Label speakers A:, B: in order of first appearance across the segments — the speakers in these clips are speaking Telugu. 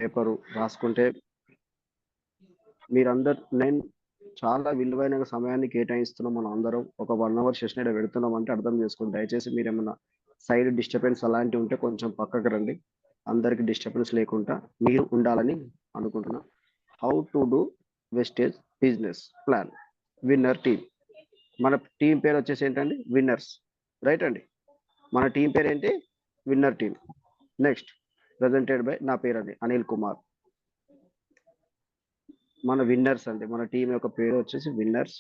A: పేపరు రాసుకుంటే నేను చాలా విలువైన సమయాన్ని కేటాయిస్తున్నాం. మనం అందరం ఒక 1 అవర్ సెషన్ ఇక్కడ పెడుతున్నాం అంటే అర్థం చేసుకోండి. దయచేసి మీరు ఏమన్నా సైడ్ డిస్టర్బెన్స్ అలాంటివి ఉంటే కొంచెం పక్కకు రండి. అందరికి డిస్టర్బెన్స్ లేకుండా మీరు ఉండాలని అనుకుంటున్నా. How to do wastage business plan winner team. మన టీం పేరు వచ్చేసి ఏంటండి? విన్నర్స్. రైట్ అండి. మన టీం పేరు ఏంటి? Winner team. Next presented by నా పేరు అండి అనిల్ కుమార్. మన విన్నర్స్ అండి. మన టీం యొక్క పేరు వచ్చేసి విన్నర్స్.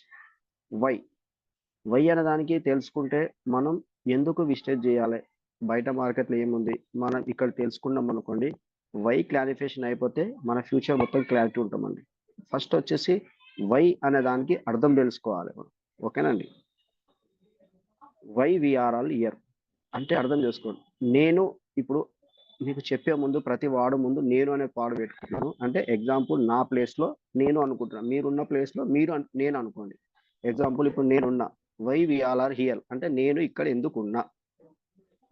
A: వై అనే దానికి తెలుసుకుంటే మనం ఎందుకు విస్టేజ్ చేయాలి, బయట మార్కెట్లో ఏముంది, మనం ఇక్కడ తెలుసుకున్నాం అనుకోండి. వై క్లారిఫికేషన్ అయిపోతే మన ఫ్యూచర్ మొత్తం క్లారిటీ ఉంటామండి. ఫస్ట్ వచ్చేసి వై అనే దానికి అర్థం తెలుసుకోవాలి మనం. ఓకేనండి. వై వీఆర్ ఆల్ ఇయర్ అంటే అర్థం చేసుకోండి. నేను ఇప్పుడు మీకు చెప్పే ముందు ప్రతి వాడు ముందు నేను అనే పాడు పెట్టుకుంటున్నాను. అంటే ఎగ్జాంపుల్ నా ప్లేస్లో నేను అనుకుంటున్నాను, మీరున్న ప్లేస్లో నేను అనుకోండి. ఎగ్జాంపుల్ ఇప్పుడు నేనున్నా, why we all are here అంటే నేను ఇక్కడ ఎందుకు ఉన్నా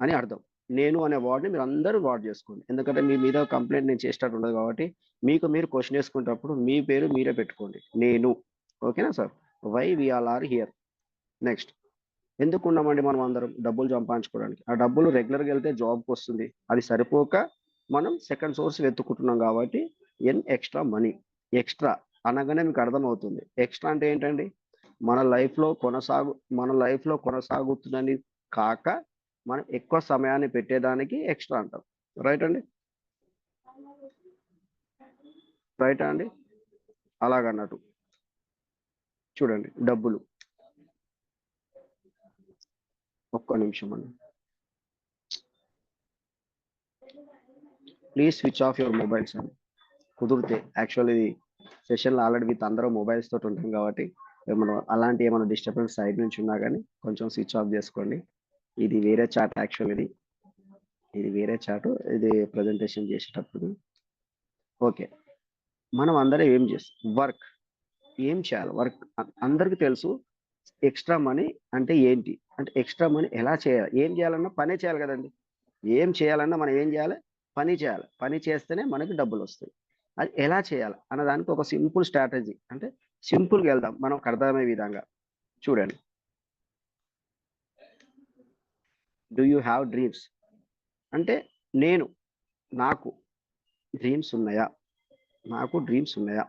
A: అని అర్థం. నేను అనే వర్డ్ని మీరు అందరూ వాడ్ చేసుకోండి. ఎందుకంటే మీ మీద కంప్లైంట్ నేను చేసేటట్టు ఉండదు కాబట్టి మీకు మీరు క్వశ్చన్ వేసుకునేటప్పుడు మీ పేరు మీరే పెట్టుకోండి, నేను. ఓకేనా sir? Why we all are here. Next, ఎందుకు ఉన్నామండి మనం అందరం? డబ్బులు సంపాదించుకోవడానికి. ఆ డబ్బులు రెగ్యులర్గా వెళ్తే జాబ్కి వస్తుంది, అది సరిపోక మనం సెకండ్ సోర్స్ వెతుక్కుంటున్నాం కాబట్టి ఎక్స్ట్రా మనీ. ఎక్స్ట్రా అనగానే మీకు అర్థమవుతుంది. ఎక్స్ట్రా అంటే ఏంటండి? మన లైఫ్లో కొనసాగుతుందని కాక మనం ఎక్కువ సమయాన్ని పెట్టేదానికి ఎక్స్ట్రా అంటాం. రైట్ అండి? రైటా అండి? అలాగన్నట్టు చూడండి. డబ్బులు, ఒక్క నిమిషం అండి. Please switch off your mobiles అండి కుదిరితే. యాక్చువల్లీ సెషన్లో ఆల్రెడీ విత్ అందరూ మొబైల్స్ తోటి ఉంటాం కాబట్టి అలాంటి ఏమైనా డిస్టర్బెన్స్ సైడ్ నుంచి ఉన్నా కానీ కొంచెం స్విచ్ ఆఫ్ చేసుకోండి. ఇది వేరే చాట్. యాక్చువల్లీ ఇది వేరే చాటు. ఇది ప్రజెంటేషన్ చేసేటప్పుడు. ఓకే, మనం అందరం ఏం చేస్తాం? ఏం చేయాలి? వర్క్ అందరికీ తెలుసు. ఎక్స్ట్రా మనీ అంటే ఏంటి, అంటే ఎక్స్ట్రా మనీ ఎలా చేయాలి? ఏం చేయాలన్నా పనే చేయాలి కదండి. ఏం చేయాలన్నా మనం ఏం చేయాలి? పని చేయాలి. పని చేస్తేనే మనకి డబ్బులు వస్తాయి. అది ఎలా చేయాలి అన్నదానికి ఒక సింపుల్ స్ట్రాటజీ, అంటే సింపుల్గా వెళ్దాం మనకు అర్థమయ్యే విధంగా. చూడండి. డూ యూ హ్యావ్ డ్రీమ్స్ అంటే నాకు డ్రీమ్స్ ఉన్నాయా? నాకు డ్రీమ్స్ ఉన్నాయా?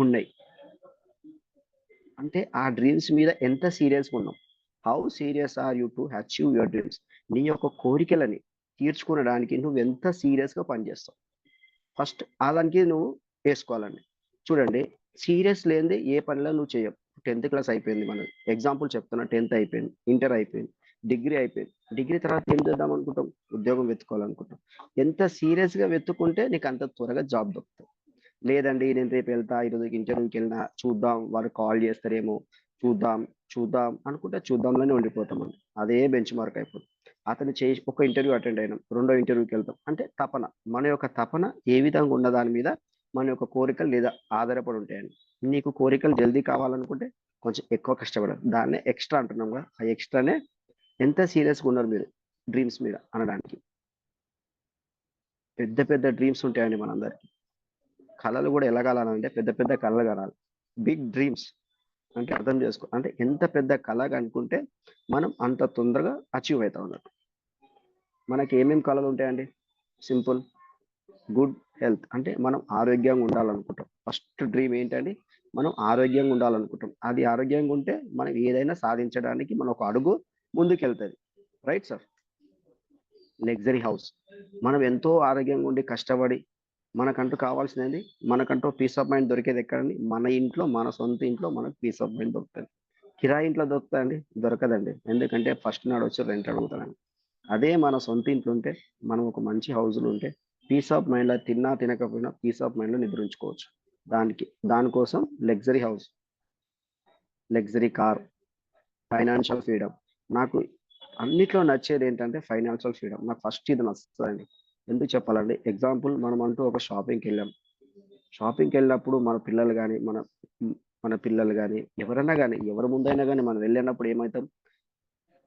A: ఉన్నాయి. అంటే ఆ డ్రీమ్స్ మీద ఎంత సీరియస్గా ఉన్నాం? How serious are you to achieve your dreams? నీ యొక్క కోరికలని తీర్చుకోవడానికి నువ్వు ఎంత సీరియస్గా పనిచేస్తావు? ఫస్ట్ దానికి నువ్వు వేసుకోవాలండి. చూడండి, సీరియస్ లేనిది ఏ పనిలో నువ్వు చేయవు. 10th క్లాస్ అయిపోయింది, మనం ఎగ్జాంపుల్ చెప్తున్నా. 10th అయిపోయింది, ఇంటర్ అయిపోయింది, డిగ్రీ అయిపోయింది. డిగ్రీ తర్వాత ఏం చేద్దాం అనుకుంటాం? ఉద్యోగం వెతుకోవాలనుకుంటాం. ఎంత సీరియస్గా వెతుక్కుంటే నీకు అంత త్వరగా జాబ్ దొరుకుతుంది. లేదండి, నేను రేపు వెళ్తా, ఈరోజు ఇంటర్వ్యూకి వెళ్ళినా, చూద్దాం వారు కాల్ చేస్తారేమో, చూద్దాం చూద్దాం అనుకుంటే చూద్దాంలోనే ఉండిపోతామండి. అదే బెంచ్ మార్క్ అయిపోతుంది. అతను చేసి ఒక ఇంటర్వ్యూ అటెండ్ అయినాం, రెండో ఇంటర్వ్యూకి వెళ్తాం. అంటే తపన, మన యొక్క తపన ఏ విధంగా ఉన్న దాని మీద మన యొక్క కోరికలు లేదా ఆధారపడి ఉంటాయండి. నీకు కోరికలు జల్దీ కావాలనుకుంటే కొంచెం ఎక్కువ కష్టపడాలి. దాన్నే ఎక్స్ట్రా అంటున్నాం కదా. ఆ ఎక్స్ట్రానే ఎంత సీరియస్గా ఉన్నారు మీరు డ్రీమ్స్ మీద అనడానికి. పెద్ద పెద్ద డ్రీమ్స్ ఉంటాయండి మనందరికి. కళలు కూడా ఎలా కలాలంటే పెద్ద పెద్ద కళలు కనాలి. బిగ్ డ్రీమ్స్ అంటే అర్థం చేసుకో, అంటే ఎంత పెద్ద కళ అనుకుంటే మనం అంత తొందరగా అచీవ్ అవుతాం అన్నట్టు. మనకి ఏమేమి కళలు ఉంటాయండి? సింపుల్. గుడ్ హెల్త్ అంటే మనం ఆరోగ్యంగా ఉండాలనుకుంటాం. ఫస్ట్ డ్రీమ్ ఏంటండి? మనం ఆరోగ్యంగా ఉండాలనుకుంటాం. అది ఆరోగ్యంగా ఉంటే మనం ఏదైనా సాధించడానికి మనం ఒక అడుగు ముందుకెళ్తుంది. Right sir? లగ్జరీ హౌస్, మనం ఎంతో ఆరోగ్యంగా ఉండి కష్టపడి మనకంటూ కావాల్సినది, మనకంటూ పీస్ ఆఫ్ మైండ్ దొరికేది ఎక్కడండి? మన ఇంట్లో, మన సొంత ఇంట్లో మనకు పీస్ ఆఫ్ మైండ్ దొరుకుతుంది. కిరాయి ఇంట్లో దొరుకుతుందండి? దొరకదండి. ఎందుకంటే ఫస్ట్ నాడు వచ్చి రెంట్ అడుగుతానండి. అదే మన సొంత ఇంట్లో ఉంటే, మనం ఒక మంచి హౌస్లో ఉంటే పీస్ ఆఫ్ మైండ్లో తిన్నా తినకపోయినా పీస్ ఆఫ్ మైండ్లో నిద్రించుకోవచ్చు. దానికోసం luxury house, luxury car, financial freedom. నాకు అన్నిట్లో నచ్చేది ఏంటంటే ఫైనాన్షియల్ ఫ్రీడమ్. నాకు ఫస్ట్ ఇది నచ్చుతుందండి. ఎందుకు చెప్పాలండి? ఎగ్జాంపుల్, మనం అంటూ ఒక షాపింగ్కి వెళ్ళినప్పుడు మన పిల్లలు కానీ ఎవరైనా కానీ ఎవరి ముందైనా కానీ మనం వెళ్ళినప్పుడు ఏమవుతాం?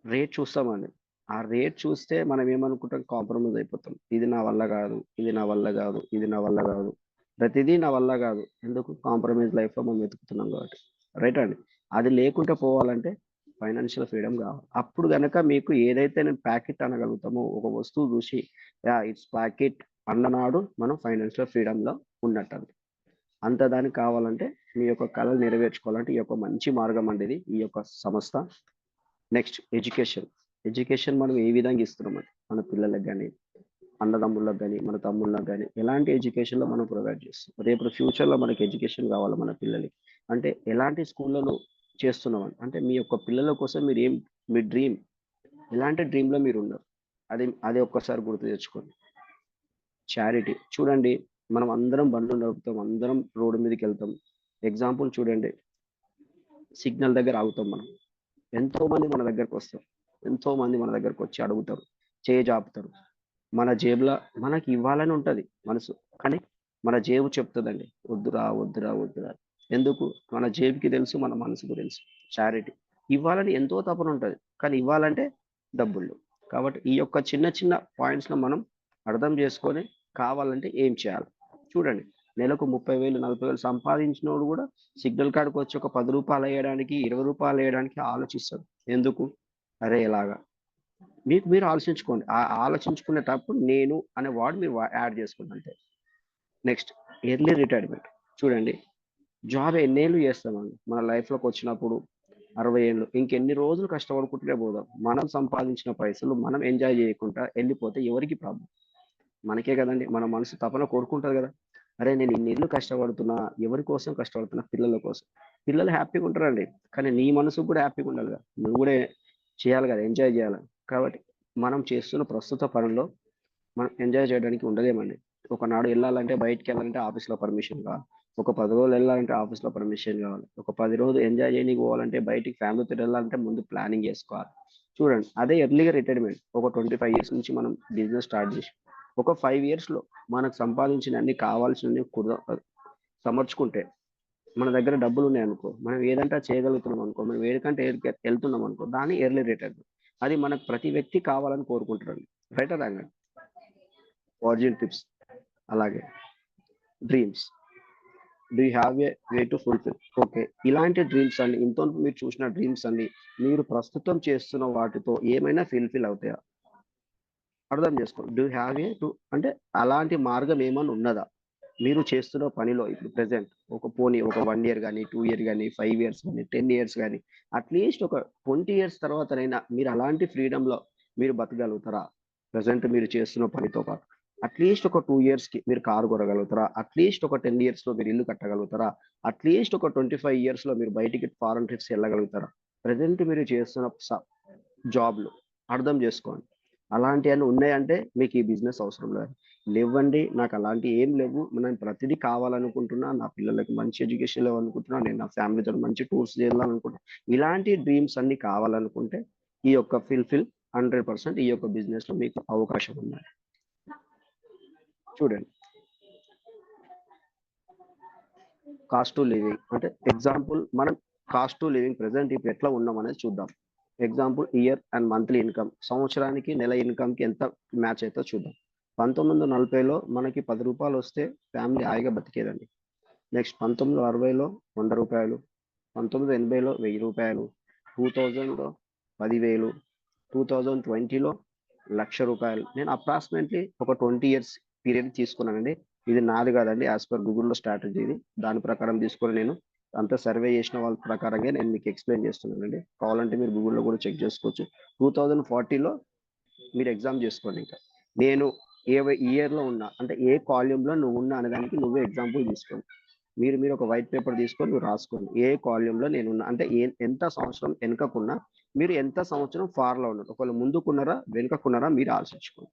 A: రేట్ చూస్తామండి. ఆ రేట్ చూస్తే మనం ఏమనుకుంటాం, కాంప్రమైజ్ అయిపోతాం. ఇది నా వల్ల కాదు, ఇది నా వల్ల కాదు, ఇది నా వల్ల కాదు, ప్రతిదీ నా వల్ల కాదు. ఎందుకు? కాంప్రమైజ్ లైఫ్లో మనం వెతుకుతున్నాం కాబట్టి. రైట్ అండి. అది లేకుండా పోవాలంటే ఫైనాన్షియల్ ఫ్రీడమ్ కావాలి. అప్పుడు గనక మీకు ఏదైతే నేను ప్యాకెట్ అనగలుగుతామో, ఒక వస్తువు చూసి యా ఇట్స్ ప్యాకెట్ అన్ననాడు మనం ఫైనాన్షియల్ ఫ్రీడమ్లో ఉన్నట్టు. అంత దానికి కావాలంటే మీ యొక్క కళలు నెరవేర్చుకోవాలంటే ఈ యొక్క మంచి మార్గం అండి ఇది, ఈ యొక్క సంస్థ. Next education. ఎడ్యుకేషన్ మనం ఏ విధంగా ఇస్తున్నామండి మన పిల్లలకు కానీ, అన్నదమ్ముళ్ళకి కానీ, మన తమ్ముళ్ళకి కానీ ఎలాంటి ఎడ్యుకేషన్లో మనం ప్రొవైడ్ చేస్తాం. రేపు ఫ్యూచర్లో మనకి ఎడ్యుకేషన్ కావాలి మన పిల్లలకి అంటే ఎలాంటి స్కూళ్ళలో చేస్తున్నామని, అంటే మీ యొక్క పిల్లల కోసం మీరు ఏం, మీ డ్రీమ్ ఎలాంటి డ్రీమ్లో మీరు ఉన్నారు, అది ఒక్కసారి గుర్తు తెచ్చుకోండి. చారిటీ చూడండి, మనం అందరం బండ్లు నడుపుతాం, అందరం రోడ్డు మీదకి వెళ్తాం. ఎగ్జాంపుల్ చూడండి, సిగ్నల్ దగ్గర ఆగుతాం మనం, ఎంతో మంది మన దగ్గరకు వస్తారు, ఎంతో మంది మన దగ్గరకు వచ్చి అడుగుతారు, చేజాపుతారు. మన జేబులో మనకి ఇవ్వాలని ఉంటుంది మనసు, కానీ మన జేబు చెప్తుందండి వద్దురా వద్దురా వద్దురా. ఎందుకు? మన జేబుకి తెలుసు, మన మనసుకు తెలుసు. చారిటీ ఇవ్వాలని ఎంతో తపన ఉంటుంది, కానీ ఇవ్వాలంటే డబ్బులు. కాబట్టి ఈ యొక్క చిన్న చిన్న పాయింట్స్లో మనం అర్థం చేసుకొని కావాలంటే ఏం చేయాలి చూడండి. నెలకు 30,000 40,000 సంపాదించినోడు కూడా సిగ్నల్ కాడికి వచ్చి ఒక 10 రూపాయలు వేయడానికి 20 రూపాయలు వేయడానికి ఆలోచిస్తాడు. ఎందుకు? అరే ఎలాగా మీకు మీరు ఆలోచించుకోండి. ఆ ఆలోచించుకునేటప్పుడు నేను అనే వర్డ్ మీరు యాడ్ చేసుకోండి అంతే. నెక్స్ట్ ఎర్లీ రిటైర్మెంట్ చూడండి, జాబ్ ఎన్నేళ్ళు చేస్తామండి మన లైఫ్లోకి వచ్చినప్పుడు 60 ఏళ్ళు, ఇంకెన్ని రోజులు కష్టపడుకుంటూనే పోదాం. మనం సంపాదించిన పైసలు మనం ఎంజాయ్ చేయకుండా వెళ్ళిపోతే ఎవరికి ప్రాబ్లం? మనకే కదండి. మన మనసు తపన కోరుకుంటుంది కదా, అరే నేను ఇన్ని కష్టపడుతున్నా, ఎవరి కోసం కష్టపడుతున్నా? పిల్లల కోసం. పిల్లలు హ్యాపీగా ఉంటారండి, కానీ నీ మనసు కూడా హ్యాపీగా ఉండాలి కదా, నువ్వు కూడా చేయాలి కదా, ఎంజాయ్ చేయాలి. కాబట్టి మనం చేస్తున్న ప్రస్తుత పనుల్లో మనం ఎంజాయ్ చేయడానికి ఉండదేమండి. ఒకనాడు వెళ్ళాలంటే, బయటికి వెళ్ళాలంటే ఆఫీస్లో పర్మిషన్ కావాలి, ఒక 10 రోజులు వెళ్ళాలంటే ఆఫీస్లో పర్మిషన్ కావాలి, ఒక 10 రోజులు ఎంజాయ్ చేయడానికి పోవాలంటే, బయటికి ఫ్యామిలీతో వెళ్ళాలంటే ముందు ప్లానింగ్ చేసుకోవాలి. చూడండి, అదే ఎర్లీగా రిటైర్మెంట్ ఒక 25 ఇయర్స్ నుంచి మనం బిజినెస్ స్టార్ట్ చేసి ఒక 5 ఇయర్స్లో మనకు సంపాదించిన అన్ని కావాల్సినవి సమర్చుకుంటే, మన దగ్గర డబ్బులు ఉన్నాయనుకో, మనం ఏదంటే చేయగలుగుతున్నాం అనుకో, మనం ఏడికంటే వెళ్తున్నాం అనుకో, దాన్ని ఎర్లీ రిటైర్మెంట్. అది మనకు ప్రతి వ్యక్తి కావాలని కోరుకుంటారండి. Right wrong? Origin tips. అలాగే dreams, do you have a way to fulfil? Okay, ఇలాంటి డ్రీమ్స్ అన్ని ఇంత మీరు చూసిన డ్రీమ్స్ అన్ని మీరు ప్రస్తుతం చేస్తున్న వాటితో ఏమైనా ఫుల్ఫిల్ అవుతాయా? అర్థం చేసుకోండి. డూ హ్యావ్ ఏ టు అంటే అలాంటి మార్గం ఏమైనా ఉన్నదా మీరు చేస్తున్న పనిలో? ఇప్పుడు ప్రెసెంట్ ఒక 1 ఇయర్ కానీ, 2 ఇయర్ కానీ, 5 ఇయర్స్ కానీ, 10 ఇయర్స్ కానీ, అట్లీస్ట్ ఒక 20 ఇయర్స్ తర్వాతనైనా మీరు అలాంటి ఫ్రీడంలో మీరు బతకగలుగుతారా? ప్రెసెంట్ మీరు చేస్తున్న పనితో పాటు అట్లీస్ట్ ఒక 2 ఇయర్స్కి మీరు కారు కొనగలుగుతారా? అట్లీస్ట్ ఒక 10 ఇయర్స్లో మీరు ఇల్లు కట్టగలుగుతారా? అట్లీస్ట్ ఒక 25 ఇయర్స్లో మీరు బయటికి ఫారెన్ ట్రిప్స్ వెళ్ళగలుగుతారా? ప్రెసెంట్ మీరు చేస్తున్న జాబ్లు అర్థం చేసుకోండి. అలాంటివన్నీ ఉన్నాయంటే మీకు ఈ బిజినెస్ అవసరం లేదు. లేవండి, నాకు అలాంటివి ఏం లేవు, నేను ప్రతిదీ కావాలనుకుంటున్నా, నా పిల్లలకి మంచి ఎడ్యుకేషన్ లేవనుకుంటున్నా, నేను నా ఫ్యామిలీతో మంచి టూర్స్ చేయాలనుకుంటున్నా, ఇలాంటి డ్రీమ్స్ అన్ని కావాలనుకుంటే ఈ యొక్క ఫుల్ఫిల్ 100% ఈ యొక్క బిజినెస్లో మీకు అవకాశం ఉన్నాయి. చూడండి, కాస్ట్ టు లివింగ్ అంటే ఎగ్జాంపుల్, మనం కాస్ట్ టు లివింగ్ ప్రెసెంట్ ఇప్పుడు ఎట్లా ఉన్నాం అనేది చూద్దాం. Example year and monthly income, సంవత్సరానికి నెల ఇన్కమ్కి ఎంత మ్యాచ్ అవుతుందో చూద్దాం. 1940లో మనకి 10 రూపాయలు వస్తే ఫ్యామిలీ హాయిగా బతికేదండి. నెక్స్ట్ 1960లో 100 రూపాయలు, 1980లో 1000 రూపాయలు, 2000లో 10,000, 2020లో 1,00,000 రూపాయలు. నేను అప్రాక్సిమేట్లీ ఒక 20 ఇయర్స్ పీరియడ్ తీసుకున్నానండి. ఇది నాది కాదండి, యాజ్ పర్ గూగుల్లో స్ట్రాటజీ ఇది. దాని ప్రకారం తీసుకొని నేను అంతా సర్వే చేసిన వాళ్ళ ప్రకారంగా నేను మీకు ఎక్స్ప్లెయిన్ చేస్తున్నానండి. కావాలంటే మీరు గూగుల్లో కూడా చెక్ చేసుకోవచ్చు. 2040లో మీరు ఎగ్జామ్ చేసుకోండి. ఇంకా నేను ఏ ఇయర్లో ఉన్నా అంటే ఏ కాల్యూమ్లో నువ్వు ఉన్నా అనేదానికి నువ్వే ఎగ్జాంపుల్ తీసుకోండి. మీరు ఒక వైట్ పేపర్ తీసుకొని నువ్వు రాసుకోండి, ఏ కాల్యూమ్లో నేనున్నా అంటే ఎంత సంవత్సరం వెనుకకున్నా, మీరు ఎంత సంవత్సరం ఫార్లో ఉన్నారు, ఒకవేళ ముందుకున్నారా వెనుకకున్నారా మీరు ఆలోచించుకోండి.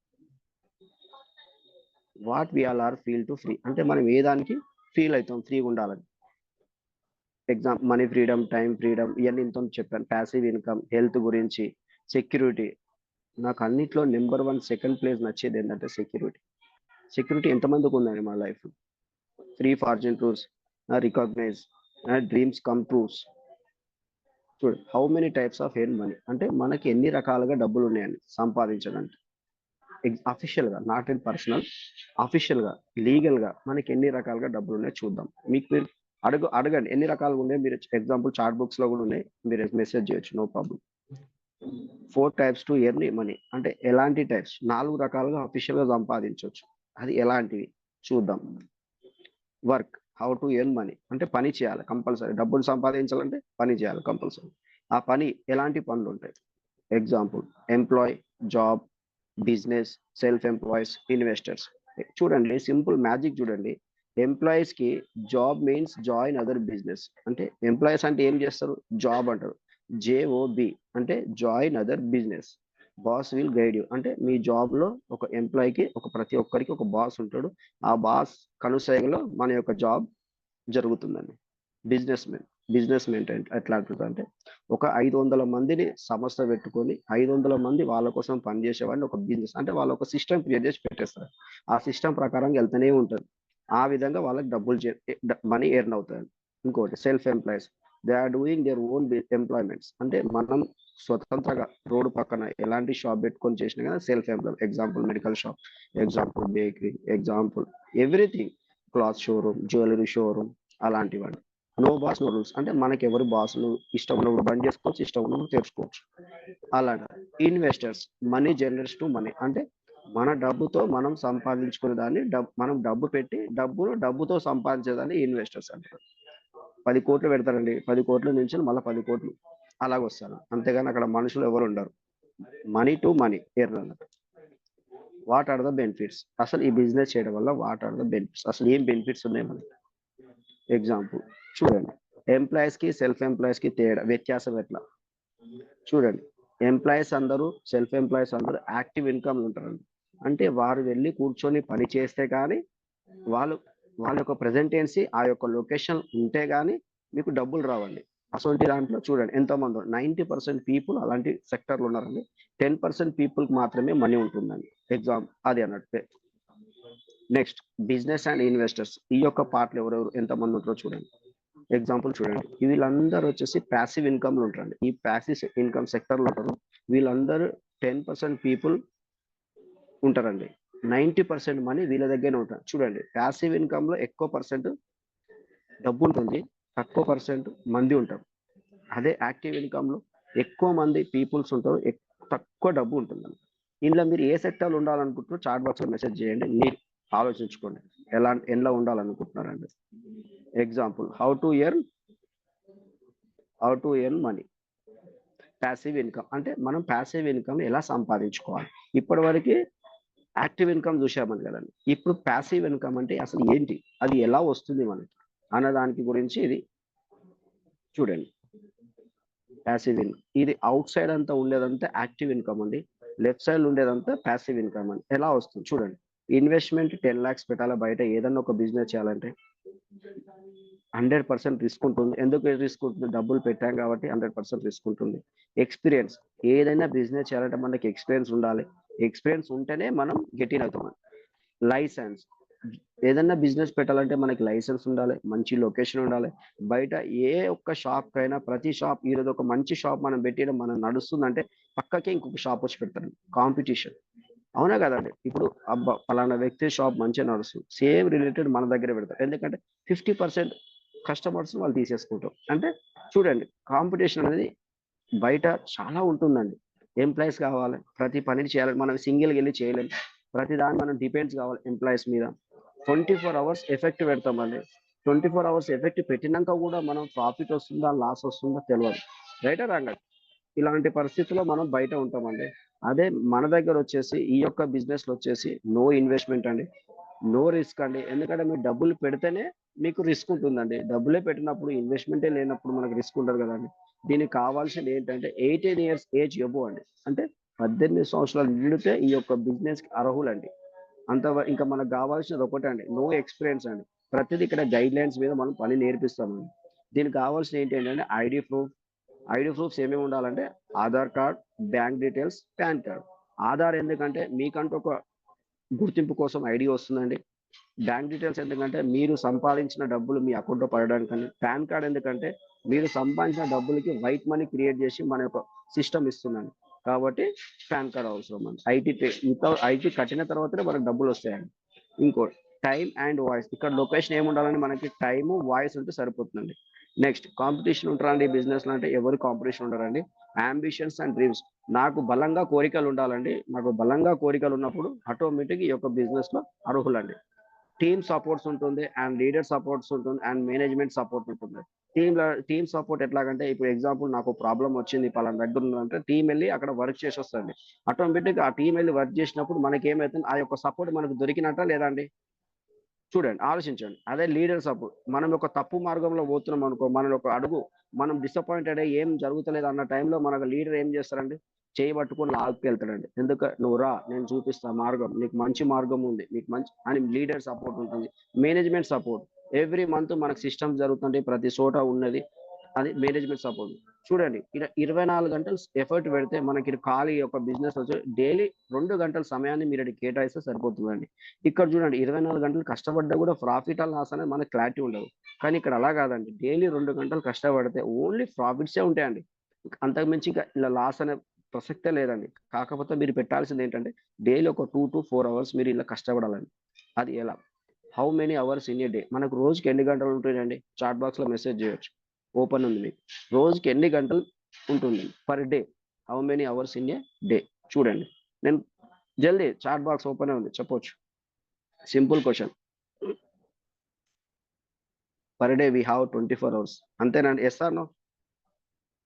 A: What we all are feel to free అంటే మనం ఏ దానికి ఫీల్ అవుతాం ఫ్రీగా ఉండాలని. మనీ ఫ్రీడమ్, టైం ఫ్రీడమ్, ఇవన్నీ ఇంత చెప్పాను. ప్యాసివ్ ఇన్కమ్, హెల్త్ గురించి, సెక్యూరిటీ. నాకు అన్నిట్లో నెంబర్ 1 సెకండ్ ప్లేస్ నచ్చేది ఏంటంటే సెక్యూరిటీ. సెక్యూరిటీ ఎంతమందికి ఉందండి మా life? Free fortune tours, recognize, dreams come trues. చూడండి, how many types of earn money అంటే మనకి ఎన్ని రకాలుగా డబ్బులు ఉన్నాయండి సంపాదించడానికి. అఫీషియల్గా, నాట్ ఇన్ పర్సనల్, అఫీషియల్గా, లీగల్గా మనకి ఎన్ని రకాలుగా డబ్బులు ఉన్నాయో చూద్దాం. మీకు మీరు అడగండి ఎన్ని రకాలుగా ఉన్నాయి. మీరు ఎగ్జాంపుల్ చార్ట్ బుక్స్ లో కూడా ఉన్నాయి, మీరు మెసేజ్ చేయొచ్చు, no problem. 4 types to earn money అంటే ఎలాంటి టైప్స్, 4 రకాలుగా అఫీషియల్గా సంపాదించవచ్చు. అది ఎలాంటివి చూద్దాం. Work, how to earn money అంటే పని చేయాలి కంపల్సరీ. డబ్బులు సంపాదించాలంటే పని చేయాలి కంపల్సరీ. ఆ పని ఎలాంటి పనులు ఉంటాయి? Example employ, job, business, self employees, investors. చూడండి సింపుల్ మ్యాజిక్ చూడండి. ఎంప్లాయీస్ కి job means join other business. అంటే ఎంప్లాయీస్ అంటే ఏం చేస్తారు? జాబ్ అంటారు. జేఓబి అంటే join other business. Boss will guide you అంటే మీ జాబ్ లో ఒక ఎంప్లాయీకి ప్రతి ఒక్కరికి ఒక బాస్ ఉంటాడు. ఆ బాస్ కనుసైగలో మన యొక్క జాబ్ జరుగుతుందండి. బిజినెస్ మెన్, ఎట్లా అంటుందంటే ఒక 500 మందిని సంస్థ పెట్టుకొని 500 మంది వాళ్ళ కోసం పనిచేసేవాడిని ఒక బిజినెస్ అంటే వాళ్ళు ఒక సిస్టమ్ క్రియేట్ చేసి పెట్టేస్తారు. ఆ సిస్టమ్ ప్రకారం వెళ్తూనే ఉంటుంది. ఆ విధంగా వాళ్ళకి డబ్బులు మనీ ఎర్న్ అవుతాయి. ఇంకోటి self employees, they are doing their own employments అంటే మనం స్వతంత్రంగా రోడ్డు పక్కన ఎలాంటి షాప్ పెట్టుకొని చేసినా కదా self employ. Example medical shop, example bakery, example everything, cloth showroom, jewellery showroom, అలాంటివండి. నో బాస్ నో రూల్స్ అంటే మనకి ఎవరు బాసులు, ఇష్టం ఉన్నప్పుడు బంద్ చేసుకోవచ్చు, ఇష్టం ఉన్నప్పుడు తెరుచుకోవచ్చు. అలాగా investors, money generates to money అంటే మన డబ్బుతో మనం సంపాదించుకునే దాన్ని మనం డబ్బు పెట్టి డబ్బుతో సంపాదించేదాన్ని ఇన్వెస్టర్స్ అంటారు. 10 కోట్లు పెడతారండి, 10 కోట్ల నుంచి మళ్ళీ 10 కోట్లు అలాగొస్తారు. అంతేగాని అక్కడ మనుషులు ఎవరు ఉండరు. మనీ టు మనీ ఎర్న్ అన్నట్టు. What are the benefits? అసలు ఈ బిజినెస్ చేయడం వల్ల వాట్ ఆర్ ద బెనిఫిట్స్, అసలు ఏం బెనిఫిట్స్ ఉన్నాయి మనకి? ఎగ్జాంపుల్ చూడండి, ఎంప్లాయీస్ కి సెల్ఫ్ ఎంప్లాయీస్ కి తేడా, వ్యత్యాసం ఎట్లా చూడండి. ఎంప్లాయీస్ అందరూ, సెల్ఫ్ ఎంప్లాయీస్ అందరూ యాక్టివ్ ఇన్కమ్ ఉంటారండి. అంటే వారు వెళ్ళి కూర్చొని పని చేస్తే కానీ వాళ్ళు వాళ్ళ యొక్క ప్రెజెంటెన్సీ ఆ యొక్క లొకేషన్ ఉంటే కానీ మీకు డబ్బులు రావండి. అసలు దాంట్లో చూడండి ఎంతోమంది 90% పీపుల్ అలాంటి సెక్టర్లు ఉన్నారండి. 10% పీపుల్కి మాత్రమే మనీ ఉంటుందండి. ఎగ్జామ్ అది అన్నట్టు. నెక్స్ట్ బిజినెస్ అండ్ ఇన్వెస్టర్స్, ఈ యొక్క పార్ట్లు ఎవరెవరు ఎంతమంది ఉంటారో చూడండి. ఎగ్జాంపుల్ చూడండి, వీళ్ళందరూ వచ్చేసి ప్యాసివ్ ఇన్కమ్లు ఉంటారండి. ఈ ప్యాసివ్ ఇన్కమ్ సెక్టర్లో ఉంటారు. వీళ్ళందరూ 10% పీపుల్ ఉంటారండి. 90% మనీ వీళ్ళ దగ్గరనే ఉంటారు. చూడండి ప్యాసివ్ ఇన్కమ్ లో ఎక్కువ పర్సెంట్ డబ్బు ఉంటుంది, తక్కువ పర్సెంట్ మంది ఉంటారు. అదే యాక్టివ్ ఇన్కమ్ లో ఎక్కువ మంది పీపుల్స్ ఉంటారు, తక్కువ డబ్బు ఉంటుంది. ఇందులో మీరు ఏ సెక్టర్లో ఉండాలనుకుంటున్నారో చాట్ బాక్స్ లో మెసేజ్ చేయండి. మీరు ఆలోచించుకోండి ఎలా ఉండాలనుకుంటున్నారండి. Example how to earn money. Passive income అంటే మనం ప్యాసివ్ ఇన్కమ్ ఎలా సంపాదించుకోవాలి. ఇప్పటి వరకు యాక్టివ్ ఇన్కమ్ చూసామని కదండి. ఇప్పుడు ప్యాసివ్ ఇన్కమ్ అంటే అసలు ఏంటి, అది ఎలా వస్తుంది మనకి అన్న దానికి గురించి ఇది చూడండి. ప్యాసివ్ ఇన్కమ్ ఇది అవుట్ సైడ్ అంతా ఉండేదంతా యాక్టివ్ ఇన్కమ్ అండి. లెఫ్ట్ సైడ్ ఉండేదంతా ప్యాసివ్ ఇన్కమ్ అండి. ఎలా వస్తుంది చూడండి. ఇన్వెస్ట్మెంట్ 10 lakhs పెట్టాలా బయట ఏదన్నా ఒక బిజినెస్ చేయాలంటే 100% రిస్క్ ఉంటుంది. ఎందుకు రిస్క్ ఉంటుంది? డబ్బులు పెట్టాం కాబట్టి 100% రిస్క్ ఉంటుంది. ఎక్స్పీరియన్స్, ఏదైనా బిజినెస్ చేయాలంటే మనకి ఎక్స్పీరియన్స్ ఉండాలి. ఎక్స్పీరియన్స్ ఉంటేనే మనం గెట్ ఇన్ అవుతాం. లైసెన్స్, ఏదన్నా బిజినెస్ పెట్టాలంటే మనకి లైసెన్స్ ఉండాలి, మంచి లొకేషన్ ఉండాలి. బయట ఏ ఒక్క షాప్ కైనా ప్రతి షాప్ ఈరోజు ఒక మంచి షాప్ మనం పెట్టడం మనం నడుస్తుందంటే పక్కకే ఇంకొక షాప్ వచ్చి పెడతారు. కాంపిటీషన్, అవునా కదండి. ఇప్పుడు అబ్బా ఫలానా వ్యక్తి షాప్ మంచిగా నడుస్తుంది, సేమ్ రిలేటెడ్ మన దగ్గర పెడతారు. ఎందుకంటే 50% కస్టమర్స్ వాళ్ళు తీసేసుకుంటాం. అంటే చూడండి కాంపిటీషన్ అనేది బయట చాలా ఉంటుందండి. ఎంప్లాయీస్ కావాలి, ప్రతి పనిని చేయాలి, మనం సింగిల్గా వెళ్ళి చేయలేం. ప్రతి దాన్ని మనం డిపెండ్స్ కావాలి ఎంప్లాయీస్ మీద. 24 hours ఎఫెక్ట్ పెడతామండి. 24 hours ఎఫెక్ట్ పెట్టినాక కూడా మనం ప్రాఫిట్ వస్తుందా లాస్ వస్తుందా తెలియదు. రైటా రాంగ్? ఇలాంటి పరిస్థితుల్లో మనం బయట ఉంటామండి. అదే మన దగ్గర వచ్చేసి ఈ యొక్క బిజినెస్ లో వచ్చేసి నో ఇన్వెస్ట్మెంట్ అండి, నో రిస్క్ అండి. ఎందుకంటే మీరు డబ్బులు పెడితేనే మీకు రిస్క్ ఉంటుందండి. డబ్బులే పెట్టినప్పుడు ఇన్వెస్ట్మెంటే లేనప్పుడు మనకు రిస్క్ ఉండదు కదండి. దీనికి కావాల్సింది ఏంటంటే 18 years ఏజ్ ఎబో అండి. అంటే 18 సంవత్సరాలు నిండితే ఈ యొక్క బిజినెస్ కి అర్హులండి. అంత ఇంకా మనకు కావాల్సినది ఒకటే అండి, నో ఎక్స్పీరియన్స్ అండి. ప్రతిదీ ఇక్కడ గైడ్ లైన్స్ మీద మనం పని నేర్పిస్తామండి. దీనికి కావాల్సిన ఏంటంటే ఐడి ప్రూఫ్స్ ఏమేమి ఉండాలంటే Aadhaar card, bank details, pan card. Aadhaar ఎందుకంటే మీకంటూ ఒక గుర్తింపు కోసం ఐడి వస్తుందండి. బ్యాంక్ డీటెయిల్స్ ఎందుకంటే మీరు సంపాదించిన డబ్బులు మీ అకౌంట్లో పడడానికని. పాన్ కార్డ్ ఎందుకంటే మీరు సంపాదించిన డబ్బులకి వైట్ మనీ క్రియేట్ చేసి మన యొక్క సిస్టమ్ ఇస్తుందండి. కాబట్టి పాన్ కార్డ్ అవసరం అండి. ఐటీ కట్టిన తర్వాతనే మనకు డబ్బులు వస్తాయండి. ఇంకోటి టైం అండ్ వాయిస్. ఇక్కడ లొకేషన్ ఏముండాలండి, మనకి టైము వాయిస్ ఉంటే సరిపోతుందండి. నెక్స్ట్ కాంపిటీషన్ ఉంటారండి బిజినెస్లో అంటే ఎవరు కాంపిటీషన్ ఉంటారండి. Ambitions and dreams. నాకు బలంగా కోరికలు ఉండాలండి. నాకు బలంగా కోరికలు ఉన్నప్పుడు ఆటోమేటిక్ ఈ యొక్క బిజినెస్లో అర్హులండి. టీమ్ సపోర్ట్స్ ఉంటుంది అండ్ లీడర్ సపోర్ట్స్ ఉంటుంది అండ్ మేనేజ్మెంట్ సపోర్ట్ ఉంటుంది. టీమ్ సపోర్ట్ ఎట్లాగంటే ఇప్పుడు ఎగ్జాంపుల్ నాకు ప్రాబ్లం వచ్చింది పలానా దగ్గర ఉందంటే టీం వెళ్ళి అక్కడ వర్క్ చేసి వస్తుంది. ఆటోమేటిక్ ఆ టీం వెళ్ళి వర్క్ చేసినప్పుడు మనకి ఏమవుతుంది, ఆ యొక్క సపోర్ట్ మనకు దొరికినట్ట లేదండి. చూడండి, ఆలోచించండి. అదే లీడర్ సపోర్ట్. మనం ఒక తప్పు మార్గంలో పోతున్నాం అనుకో, మనం ఒక అడుగు మనం డిసప్పాయింటెడ్ అయ్యి ఏం జరుగుతలేదు అన్న టైంలో మనకు లీడర్ ఏం చేస్తారండి, చేయి పట్టుకొని లాక్కెళ్తాడండి. ఎందుకు నువ్వు రా, నేను చూపిస్తా మార్గం, నీకు మంచి మార్గం ఉంది, నీకు మంచి అని లీడర్ సపోర్ట్ ఉంటుంది. Management support. ఎవ్రీ మంత్ మనకు సిస్టమ్ జరుగుతుంది, ప్రతి చోట ఉన్నది, అది మేనేజ్మెంట్ సపోర్ట్. చూడండి, ఇలా 24 గంటలు ఎఫర్ట్ పెడితే మనకి ఖాళీ ఒక బిజినెస్ వచ్చి డైలీ 2 గంటల సమయాన్ని మీరు అది కేటాయిస్తే సరిపోతుందండి. ఇక్కడ చూడండి, 24 గంటలు కష్టపడ్డా కూడా ప్రాఫిట్ అండ్ లాస్ అనేది మనకి క్లారిటీ ఉండదు. కానీ ఇక్కడ అలా కాదండి, డైలీ 2 గంటలు కష్టపడితే ఓన్లీ ప్రాఫిట్సే ఉంటాయండి. అంతకుమించి ఇంకా ఇలా లాస్ అనే ప్రసక్తే లేదండి. కాకపోతే మీరు పెట్టాల్సింది ఏంటంటే డైలీ ఒక 2 to 4 hours మీరు ఇలా కష్టపడాలండి. అది ఎలా, how many hours in a day. మనకు రోజుకి ఎన్ని గంటలు ఉంటాయండి, చాట్ బాక్స్లో మెసేజ్ చేయొచ్చు, ఓపెన్ ఉంది మీకు. రోజుకి ఎన్ని గంటలు ఉంటుంది per day, how many hours in a day. చూడండి, నేను జల్దీ చాట్ బాక్స్ ఓపెన్ ఉంది, చెప్పొచ్చు. Simple question. Per day we have 24 hours. అంతేనండి, ఎస్ ఆర్ నో?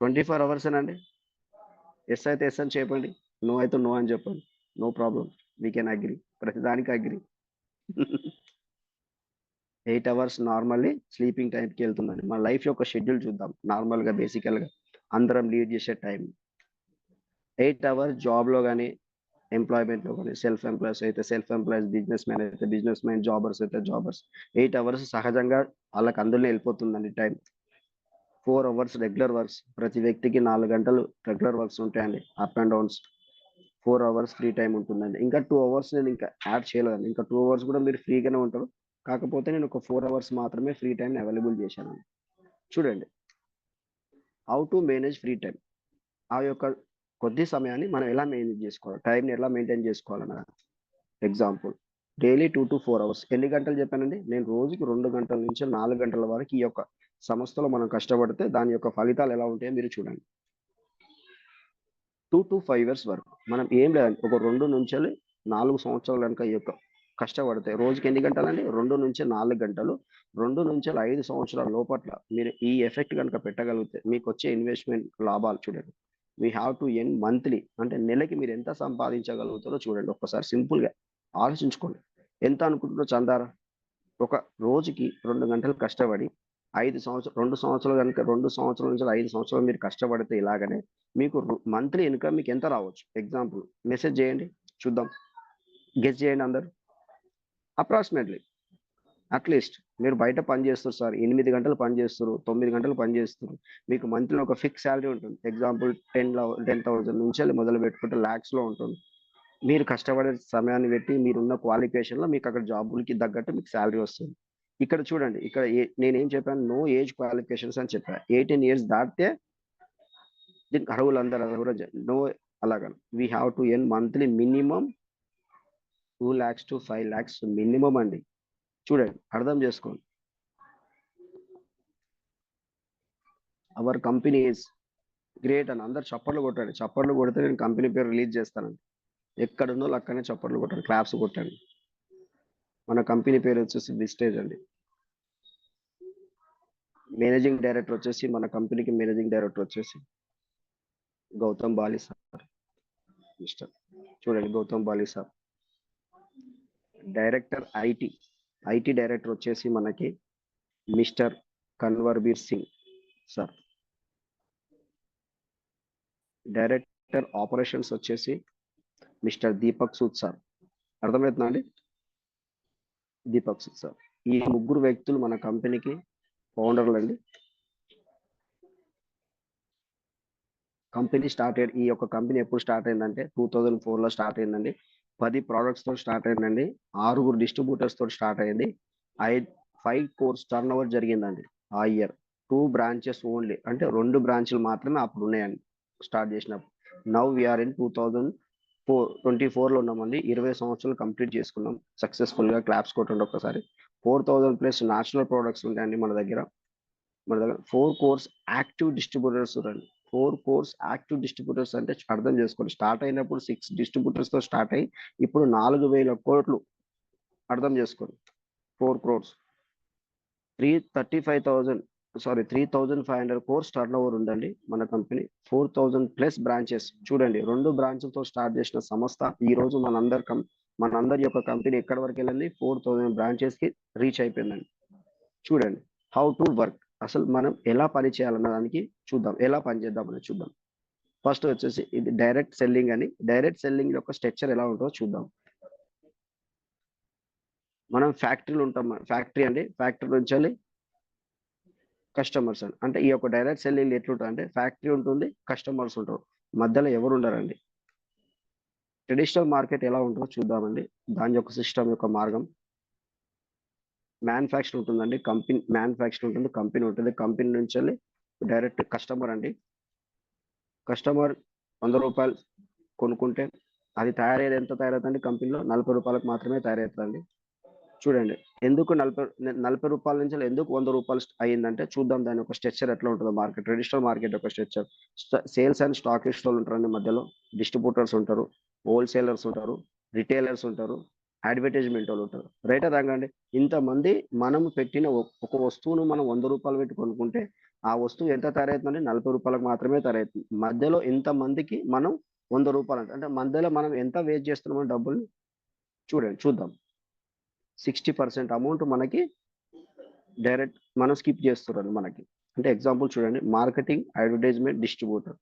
A: 24 hours అండి. ఎస్ అయితే ఎస్ అని చెప్పండి, నో అయితే నో అని చెప్పండి. No problem, we can agree, ప్రతిదానికి అగ్రీ. 8 hours నార్మల్లీ స్లీపింగ్ టైంకి వెళ్తుందండి. మన లైఫ్ యొక్క షెడ్యూల్ చూద్దాం. నార్మల్గా బేసికల్గా అందరం లీడ్ చేసే టైం 8 hours జాబ్లో కానీ ఎంప్లాయ్మెంట్లో కానీ. సెల్ఫ్ ఎంప్లాయీస్ అయితే సెల్ఫ్ ఎంప్లాయీస్, బిజినెస్ మ్యాన్ అయితే బిజినెస్ మ్యాన్, జాబర్స్ అయితే జాబర్స్. 8 hours సహజంగా వాళ్ళకి అందులో వెళ్ళిపోతుందండి టైం. 4 hours regular works. ప్రతి వ్యక్తికి 4 గంటలు రెగ్యులర్ వర్క్స్ ఉంటాయండి, up and downs. 4 hours free time ఉంటుందండి. ఇంకా 2 hours నేను ఇంకా యాడ్ చేయలేదండి. ఇంకా 2 hours కూడా మీరు ఫ్రీగానే ఉంటారు. కాకపోతే నేను ఒక 4 hours మాత్రమే ఫ్రీ టైం అవైలబుల్ చేశాను. చూడండి, how to manage free time. ఆ యొక్క కొద్ది సమయాన్ని మనం ఎలా మేనేజ్ చేసుకోవాలి, టైంని ఎలా మెయింటైన్ చేసుకోవాలన్న ఎగ్జాంపుల్. Daily 2 to 4 hours. ఎన్ని గంటలు చెప్పానండి, నేను రోజుకి 2 గంటల నుంచి 4 గంటల వరకు ఈ యొక్క సంస్థలో మనం కష్టపడితే దాని యొక్క ఫలితాలు ఎలా ఉంటాయో మీరు చూడండి. 2 to 5 years వరకు మనం ఏం లేదండి, ఒక 2 నుంచి 4 సంవత్సరాలు కనుక ఈ యొక్క కష్టపడితే రోజుకి ఎన్ని గంటలండి, 2 నుంచి 4 గంటలు. 2 నుంచి 5 సంవత్సరాల లోపట్ల మీరు ఈ ఎఫెక్ట్ కనుక పెట్టగలిగితే మీకు వచ్చే ఇన్వెస్ట్మెంట్ లాభాలు చూడండి. We have to earn monthly, అంటే నెలకి మీరు ఎంత సంపాదించగలుగుతారో చూడండి. ఒక్కసారి సింపుల్గా ఆలోచించుకోండి. ఎంత అనుకుంటున్నారో చందారా. ఒక రోజుకి 2 గంటలు కష్టపడి 5 సంవత్సరాలు, 2 సంవత్సరాలు కనుక 2 సంవత్సరాల నుంచి 5 సంవత్సరాలు మీరు కష్టపడితే ఇలాగనే మీకు మంత్లీ ఇన్కమ్ మీకు ఎంత రావచ్చు. ఎగ్జాంపుల్ మెసేజ్ చేయండి చూద్దాం, గెస్ చేయండి అందరు. అప్రాక్సిమేట్లీ అట్లీస్ట్ మీరు బయట పని చేస్తారు సార్, 8 గంటలు పని చేస్తారు, 9 గంటలు పని చేస్తారు, మీకు మంత్లీ ఒక ఫిక్స్ శాలరీ ఉంటుంది. ఎగ్జాంపుల్ 10,000 నుంచి మొదలు పెట్టుకుంటే ల్యాక్స్లో ఉంటుంది. మీరు కష్టపడే సమయాన్ని పెట్టి మీరున్న క్వాలిఫికేషన్లో మీకు అక్కడ జాబులకి తగ్గట్టు మీకు శాలరీ వస్తుంది. ఇక్కడ చూడండి, ఇక్కడ నేనేం చెప్పాను, నో ఏజ్ క్వాలిఫికేషన్స్ అని చెప్పాను. 18 years దాటితే దీనికి అర్హులందరూ నో. అలాగా we have to earn monthly minimum 2 lakhs to 5 lakhs minimum అండి. చూడండి, అర్థం చేసుకోండి. అవర్ కంపెనీ ఈజ్ గ్రేట్ అని అందరు చప్పట్లు కొట్టండి. చప్పట్లు కొడితే నేను కంపెనీ పేరు రిలీజ్ చేస్తానండి. ఎక్కడున్నో అక్కడనే చప్పట్లు కొట్టండి, క్లాప్స్ కొట్టండి. మన కంపెనీ పేరు వచ్చేసి విస్టేజ్ అండి. మేనేజింగ్ డైరెక్టర్ వచ్చేసి మన కంపెనీకి మేనేజింగ్ డైరెక్టర్ వచ్చేసి గౌతమ్ బాలి సార్. మిస్టర్ చూడండి, Gautam Bali sir. Director IT director వచ్చేసి మనకి mister Kanwarbir Singh sir. Director operations వచ్చేసి మిస్టర్ దీపక్ సూద్ సార్. అర్థమవుతుందా అండి, దీపక్ సూద్ సార్. ఈ ముగ్గురు వ్యక్తులు మన కంపెనీకి ఫౌండర్లు అండి. కంపెనీ ఈ యొక్క కంపెనీ ఎప్పుడు స్టార్ట్ అయిందంటే 2004లో స్టార్ట్ అయిందండి. 10 products తో స్టార్ట్ అయిందండి. 6 distributors తో స్టార్ట్ అయింది. 5 crores టర్న్ ఓవర్ జరిగిందండి ఆ ఇయర్ 2 బ్రాంచెస్ ఓన్లీ, అంటే 2 బ్రాంచ్లు మాత్రమే అప్పుడు ఉన్నాయండి స్టార్ట్ చేసినప్పుడు. నౌ వీఆర్ ఇన్ 2024లో ఉన్నామండి. 20 సంవత్సరాలు కంప్లీట్ చేసుకున్నాం సక్సెస్ఫుల్గా. క్లాప్స్ కొట్టండి ఒక్కసారి. 4000+ నేషనల్ ప్రోడక్ట్స్ ఉంటాయండి మన దగ్గర. 4 కోర్స్ యాక్టివ్ డిస్ట్రిబ్యూటర్స్ రండి. 4 కోర్స్ యాక్టివ్ డిస్ట్రిబ్యూటర్స్ అంటే అర్థం చేసుకోండి. స్టార్ట్ అయినప్పుడు 6 డిస్ట్రిబ్యూటర్స్తో స్టార్ట్ అయ్యి ఇప్పుడు 4,000 కోట్లు. అర్థం చేసుకోండి. 4 crores 3,500 కోర్స్ టర్న్ ఓవర్ ఉందండి మన కంపెనీ. 4,000+ బ్రాంచెస్. చూడండి, 2 బ్రాంచ్లతో స్టార్ట్ చేసిన సంస్థ ఈ రోజు మనందరి యొక్క కంపెనీ ఎక్కడి వరకు వెళ్ళింది? 4,000 బ్రాంచెస్కి రీచ్ అయిపోయిందండి. చూడండి, హౌ టు వర్క్, అసలు మనం ఎలా పని చేయాలన్న దానికి చూద్దాం, ఎలా పని చేద్దామని చూద్దాం. ఫస్ట్ వచ్చేసి ఇది డైరెక్ట్ సెల్లింగ్ అని. డైరెక్ట్ సెల్లింగ్ యొక్క స్ట్రక్చర్ ఎలా ఉంటుందో చూద్దాం. మనం ఫ్యాక్టరీలు ఉంటాం. ఫ్యాక్టరీ అండి, ఫ్యాక్టరీ నుంచి కస్టమర్స్ అండి. అంటే ఈ యొక్క డైరెక్ట్ సెల్లింగ్ ఎట్లుంటుంది అంటే ఫ్యాక్టరీ ఉంటుంది, కస్టమర్స్ ఉంటారు, మధ్యలో ఎవరు ఉండరండి. ట్రెడిషనల్ మార్కెట్ ఎలా ఉంటుందో చూద్దామండి. దాని యొక్క సిస్టమ్ యొక్క మార్గం. మ్యానుఫ్యాక్చర్ ఉంటుందండి, మ్యానుఫ్యాక్చర్ ఉంటుంది, కంపెనీ ఉంటుంది. కంపెనీ నుంచి డైరెక్ట్ కస్టమర్ అండి. కస్టమర్ 100 రూపాయలు కొనుక్కుంటే అది తయారయ్యేది ఎంత తయారవుతుందండి? కంపెనీలో 40 రూపాయలకు మాత్రమే తయారవుతుందండి. చూడండి, ఎందుకు 40 రూపాయల నుంచి ఎందుకు 100 రూపాయలు అయ్యిందంటే చూద్దాం దాని యొక్క స్ట్రక్చర్ ఎట్లా ఉంటుందో. ట్రెడిషనల్ మార్కెట్ యొక్క స్ట్రక్చర్. సేల్స్ అండ్ స్టాకిస్ట్ వాళ్ళు ఉంటారండి మధ్యలో, డిస్ట్రిబ్యూటర్స్ ఉంటారు, హోల్సేలర్స్ ఉంటారు, రిటైలర్స్ ఉంటారు, అడ్వర్టైజ్మెంట్ వాళ్ళు ఉంటారు. రైట్ రంగండి. ఇంతమంది మనం పెట్టిన ఒక వస్తువును మనం 100 రూపాయలు పెట్టి కొనుక్కుంటే ఆ వస్తువు ఎంత తయారవుతుందండి? 40 రూపాయలకు మాత్రమే తయారవుతుంది. మధ్యలో ఇంతమందికి మనం 100 రూపాయలు అంటే మధ్యలో మనం ఎంత వేస్ట్ చేస్తున్నామో డబ్బుల్ని చూద్దాం. 60% అమౌంట్ మనకి డైరెక్ట్ మనం స్కిప్ చేస్తున్నారు మనకి. అంటే ఎగ్జాంపుల్ చూడండి, మార్కెటింగ్, అడ్వర్టైజ్మెంట్, డిస్ట్రిబ్యూటర్.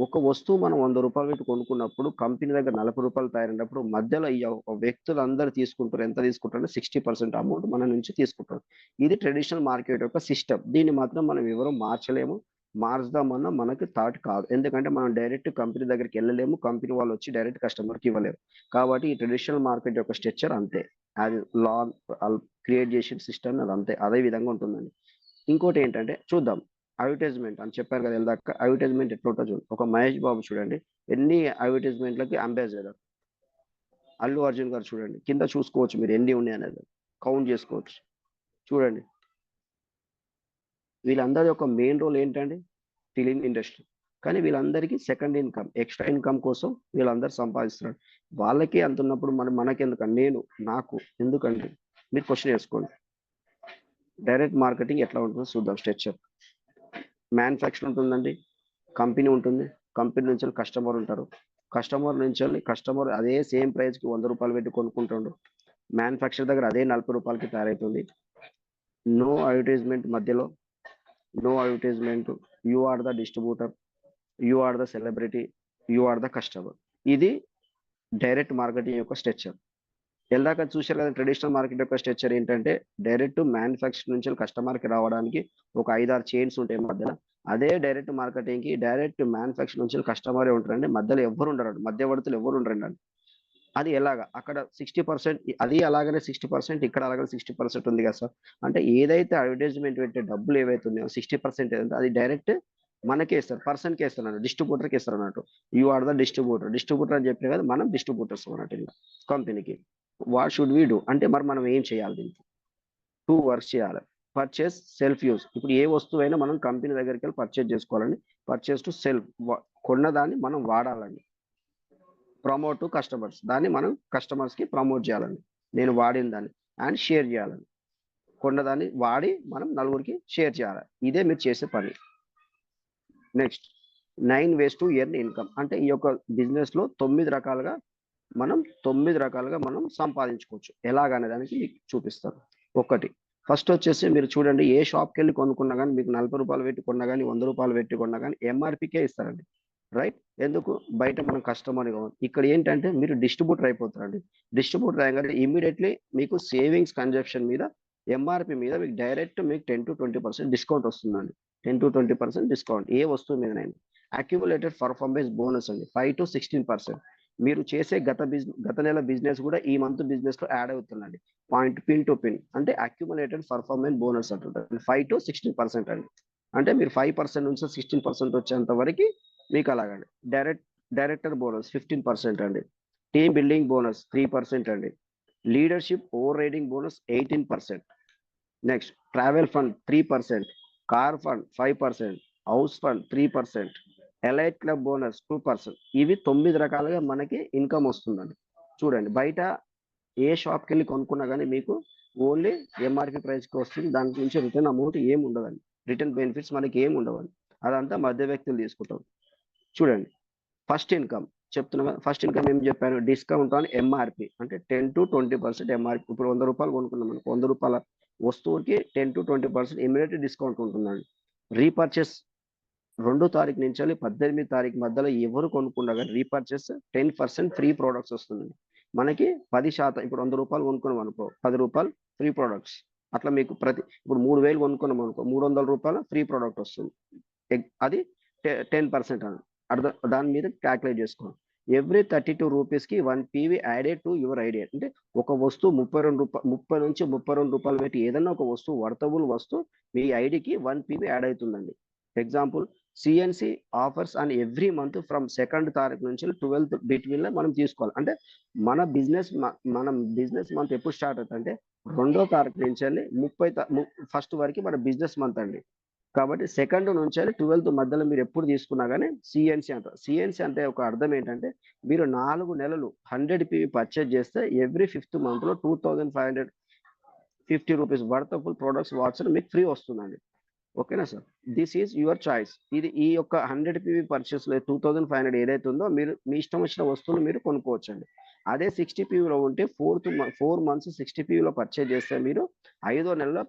A: ఒక వస్తువు మనం 100 రూపాయలు పెట్టి కొనుక్కున్నప్పుడు కంపెనీ దగ్గర 40 రూపాయలు తయారైనప్పుడు మధ్యలో ఈ వ్యక్తులు అందరూ తీసుకుంటారు. ఎంత తీసుకుంటారు? 60% అమౌంట్ మన నుంచి తీసుకుంటారు. ఇది ట్రెడిషనల్ మార్కెట్ యొక్క సిస్టమ్. దీన్ని మాత్రం మనం ఎవరూ మార్చలేము. మార్చుదామన్నా మనకి థాట్ కాదు. ఎందుకంటే మనం డైరెక్ట్ కంపెనీ దగ్గరికి వెళ్ళలేము, కంపెనీ వాళ్ళు వచ్చి డైరెక్ట్ కస్టమర్కి ఇవ్వలేరు. కాబట్టి ఈ ట్రెడిషనల్ మార్కెట్ యొక్క స్ట్రక్చర్ అంతే. అది లా క్రియేట్ చేసిన సిస్టమ్ అది అంతే, అదే విధంగా ఉంటుందండి. ఇంకోటి ఏంటంటే చూద్దాం, అడ్వర్టైజ్మెంట్ అని చెప్పారు కదా ఇందాక. అడ్వర్టైజ్మెంట్ ఎట్లా ఉంటుంది చూడండి. ఒక మహేష్ బాబు చూడండి, ఎన్ని అడ్వర్టైజ్మెంట్లకి అంబాసిడర్. అల్లు అర్జున్ గారు చూడండి, కింద చూసుకోవచ్చు మీరు ఎన్ని ఉన్నాయి అనేది, కౌంట్ చేసుకోవచ్చు. చూడండి, వీళ్ళందరి యొక్క మెయిన్ రోల్ ఏంటండి? Film industry. కానీ వీళ్ళందరికీ సెకండ్ ఇన్కమ్, ఎక్స్ట్రా ఇన్కమ్ కోసం వీళ్ళందరూ సంపాదిస్తున్నారు. వాళ్ళకి అంత ఉన్నప్పుడు మనకెందుకండి? నాకు ఎందుకండి? మీరు క్వశ్చన్ వేసుకోండి. డైరెక్ట్ మార్కెటింగ్ ఎట్లా ఉంటుందో చూద్దాం. స్ట్రక్చర్. మ్యానుఫ్యాక్చర్ ఉంటుందండి, కంపెనీ ఉంటుంది, కంపెనీ నుంచి కస్టమర్ ఉంటారు, కస్టమర్ అదే సేమ్ ప్రైస్కి 100 రూపాయలు పెట్టి కొనుక్కుంటుండు. మ్యానుఫ్యాక్చర్ దగ్గర అదే 40 రూపాయలకి తయారవుతుంది. నో అడ్వర్టైజ్మెంట్ మధ్యలో, no advertisement. You are the distributor, you are the celebrity, you are the customer. ఇది డైరెక్ట్ మార్కెటింగ్ యొక్క స్ట్రక్చర్. ఎలాగ చూశారు కదా, ట్రెడిషనల్ మార్కెట్ యొక్క స్ట్రక్చర్ ఏంటంటే డైరెక్ట్ మ్యానుఫ్యాక్చర్ నుంచి కస్టమర్కి రావడానికి ఒక 5-6 చైన్స్ ఉంటాయి మధ్యలో. అదే డైరెక్ట్ మార్కెటింగ్కి డైరెక్ట్ మ్యానుఫ్యాక్చర్ నుంచి కస్టమరే ఉంటారండి, మధ్యలో ఎవరు ఉండరండి, మధ్యవర్తులు ఎవరు ఉండరండి. అది ఎలాగా? అక్కడ 60%, అది అలాగనే 60%, ఇక్కడ అలాగనే 60% ఉంది కదా సార్. అంటే ఏదైతే అడ్వర్టైజ్మెంట్ పెట్టే డబ్బులు ఏవైతే ఉన్నాయో 60% ఏదంటే అది డైరెక్ట్ మనకే ఇస్తారు, పర్సన్కే ఇస్తారు అన్నట్టు, డిస్ట్రిబ్యూటర్కి ఇస్తారు అన్నట్టు. యూ ఆర్ ద డిస్ట్రిబ్యూటర్ అని చెప్పిన కదా, మనం డిస్ట్రిబ్యూటర్స్ అన్నట్టు కంపెనీకి. వాట్ షుడ్ వీ డూ అంటే మరి మనం ఏం చేయాలి? దీనికి 2 వర్క్స్ చేయాలి. Purchase, self use. ఇప్పుడు ఏ వస్తువైనా మనం కంపెనీ దగ్గరికి వెళ్ళి పర్చేస్ చేసుకోవాలండి. పర్చేస్ టు సెల్ఫ్, కొన్నదాన్ని మనం వాడాలండి. ప్రమోట్ టు కస్టమర్స్, దాన్ని మనం కస్టమర్స్కి ప్రమోట్ చేయాలండి. నేను వాడిన దాన్ని. అండ్ షేర్ చేయాలండి, కొన్నదాన్ని వాడి మనం నలుగురికి షేర్ చేయాలి. ఇదే మీరు చేసే పని. Next, 9 ways to earn income. అంటే ఈ యొక్క బిజినెస్లో 9 రకాలుగా మనం సంపాదించుకోవచ్చు. ఎలాగనే దానికి చూపిస్తారు. ఒకటి, ఫస్ట్ వచ్చేసి మీరు చూడండి, ఏ షాప్కి వెళ్ళి కొనుక్కున్నా కానీ మీకు 40 రూపాయలు పెట్టి కొన్నా కానీ 100 రూపాయలు పెట్టి కొన్నా కానీ ఎంఆర్పికే ఇస్తారండి. రైట్? ఎందుకు? బయట మనం కస్టమర్. ఇక్కడ ఏంటంటే మీరు డిస్ట్రిబ్యూటర్ అయిపోతారండి. డిస్ట్రిబ్యూటర్ అయ్యాక ఇమీడియట్లీ మీకు సేవింగ్స్ కన్జంప్షన్ మీద, ఎంఆర్పి మీద మీకు డైరెక్ట్ మీకు 10-20% డిస్కౌంట్ వస్తుందండి. 10-20% డిస్కౌంట్ ఏ వస్తువు మీదనైనా. అక్యుములేటెడ్ పర్ఫార్మెన్స్ బోనస్ అండి, 5-16%. మీరు చేసే గత నెల బిజినెస్ కూడా ఈ మంత్ బిజినెస్ లో యాడ్ అవుతుందండి. పాయింట్ పిన్ టు పిన్ అంటే అక్యుములేటెడ్ పర్ఫార్మెన్స్ బోనస్ అంటుంటారు. 5-16% అండి. అంటే మీరు 5% నుంచి 16% వచ్చేంత వరకు మీకు అలాగండి. డైరెక్టర్ బోనస్ 15% అండి. టీమ్ బిల్డింగ్ బోనస్ 3% అండి. Leadership over riding bonus 18%. Next travel fund 3%, car fund 5%, house fund 3%, elite club bonus 2%. ఇవి 9 రకాలుగా మనకి ఇన్కమ్ వస్తుందండి. చూడండి, బయట ఏ షాప్కి వెళ్ళి కొనుక్కున్నా కానీ మీకు ఓన్లీ ఎంఆర్పి ప్రైస్కి వస్తుంది. దాని నుంచి రిటర్న్ అమౌంట్ ఏమి ఉండదండి. రిటర్న్ బెనిఫిట్స్ మనకి ఏమి ఉండవండి. అదంతా మధ్య వ్యక్తులు తీసుకుంటాం. చూడండి, ఫస్ట్ ఇన్కమ్ చెప్తున్నా కదా. ఫస్ట్ ఇన్కమ్ ఏం చెప్పాను? డిస్కౌంట్ ఆన్ ఎంఆర్పి అంటే 10 to 20% ఎంఆర్పి. ఇప్పుడు 100 రూపాయలు కొనుక్కున్నాం మనకు, 100 రూపాయల వస్తువుకి 10 to 20% ఇమీడియట్ డిస్కౌంట్ ఉంటుందండి. రీపర్చేస్ 2 తారీఖు నుంచి 18 తారీఖు మధ్యలో ఎవరు కొనుక్కున్నా కానీ రీపర్చేస్ 10% ఫ్రీ ప్రోడక్ట్స్ వస్తుంది మనకి. 10%. ఇప్పుడు 100 రూపాయలు కొనుక్కున్నాం అనుకో, 10 రూపాయలు ఫ్రీ ప్రోడక్ట్స్. అట్లా మీకు ఇప్పుడు 3000 కొనుక్కున్నాం అనుకో, 300 రూపాయల ఫ్రీ ప్రోడక్ట్ వస్తుంది. అది 10% అని అర్థం. దాని మీద క్యాల్కులేట్ చేసుకోండి. ఎవ్రీ 32 రూపీస్కి 1 PV added to your idea. అంటే ఒక వస్తువు 32 రూపాయలు, 30 నుంచి 32 రూపాయలు పెట్టి ఏదైనా ఒక వస్తువు, వర్తబుల్ వస్తువు మీ ఐడికి 1 పీవీ యాడ్ అవుతుందండి. Example, CNC offers on every month from 2nd తారీఖు నుంచి 12th బిట్వీన్ లో మనం తీసుకోవాలి. అంటే మన బిజినెస్ మంత్ ఎప్పుడు స్టార్ట్ అవుతుందంటే 2వ తారీఖు నుంచి 1st వరకు మన బిజినెస్ మంత్ అండి. కాబట్టి 2nd నుంచి 12th మధ్యలో మీరు ఎప్పుడు తీసుకున్నా కానీ సిఎన్సి అంటారు. సిఎన్సి అంటే ఒక అర్థం ఏంటంటే, మీరు 4 నెలలు 100 పీవీ పర్చేజ్ చేస్తే ఎవ్రీ 5th మంత్ లో 2550 రూపీస్ వర్త్ ఆఫ్ ప్రొడక్ట్స్ వాట్స్ మీకు ఫ్రీ వస్తుందండి. ఓకేనా sir? This is your choice. ఇది ఈ యొక్క 100 పీవీ పర్చేస్ లో 2500 ఏదైతే ఉందో మీరు మీ ఇష్టం వచ్చిన వస్తువులు మీరు కొనుక్కోవచ్చండి. అదే 60 పీవీలో ఉంటే 4 మంత్స్ 60 పీవీలో పర్చేజ్ చేస్తే మీరు 5వ నెలలో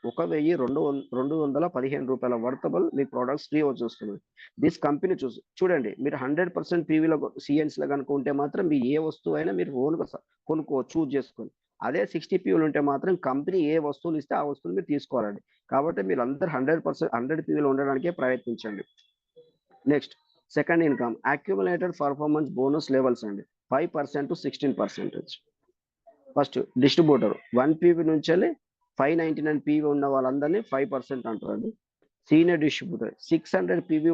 A: 1215 రూపాయల వర్తబుల్ మీ ప్రొడక్ట్స్ ఫ్రీ వచ్చి వస్తుంది. దిస్ కంపెనీ చూడండి, మీరు 100% పీవీలో సిఎన్సీలో కనుక ఉంటే మాత్రం మీ ఏ వస్తువు అయినా మీరు ఓన్గా చూజ్ చేసుకొని. అదే 60 పీవీలు ఉంటే మాత్రం కంపెనీ ఏ వస్తువులు ఇస్తే ఆ వస్తువులు మీరు తీసుకోవాలండి. కాబట్టి మీరు అందరు 100 పీవీలో ఉండడానికే ప్రయత్నించండి. Next second income accumulated performance bonus levels అండి. 5% to 16%. ఫస్ట్ డిస్ట్రిబ్యూటర్ 1 పీవీ నుంచి 599 పీవీ ఉన్న వాళ్ళందరినీ 5% అంటారండి. సీనియర్ డిస్ట్రిబ్యూటర్ 600 పీవీ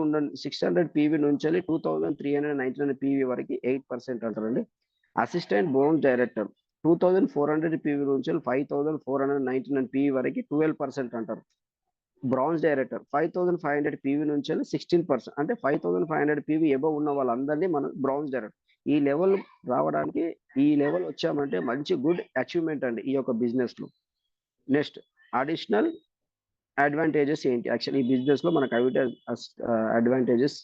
A: నుంచి 2399 పీవీ వరకు 8% అంటారండి. అసిస్టెంట్ బోనస్ డైరెక్టర్ 2400 పీవీ నుంచి 5499 పీవీ వరకు 12% అంటారు. బ్రాంజ్ డైరెక్టర్ 5500 పీవీ నుంచి 16%. అంటే 5500 పీవీ ఎబవ్ ఉన్న వాళ్ళందరినీ మనం బ్రాంజ్ డైరెక్టర్. ఈ లెవెల్ రావడానికి, ఈ లెవెల్ వచ్చామంటే మంచి గుడ్ అచీవ్మెంట్ అండి ఈ యొక్క బిజినెస్ లో. నెక్స్ట్ అడిషనల్ అడ్వాంటేజెస్ ఏంటి? యాక్చువల్లీ ఈ బిజినెస్ లో మనకు అడ్వాంటేజెస్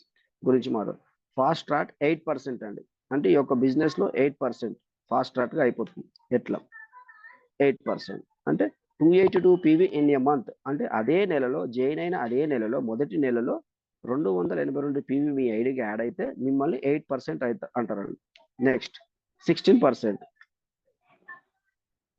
A: గురించి మాట్లాడు. ఫాస్ట్ ట్రాక్ 8% అండి. అంటే ఈ యొక్క బిజినెస్ లో 8% ఫాస్ట్ ట్రాక్ గా అయిపోతుంది. ఎట్లా 8% అంటే 282 పీవీ ఇన్ ఏ మంత్. అంటే అదే నెలలో జాయిన్ అయిన అదే నెలలో మొదటి నెలలో 282 పీవీ మీ ఐడికి యాడ్ అయితే మిమ్మల్ని 8% అయితే అంటారండి. నెక్స్ట్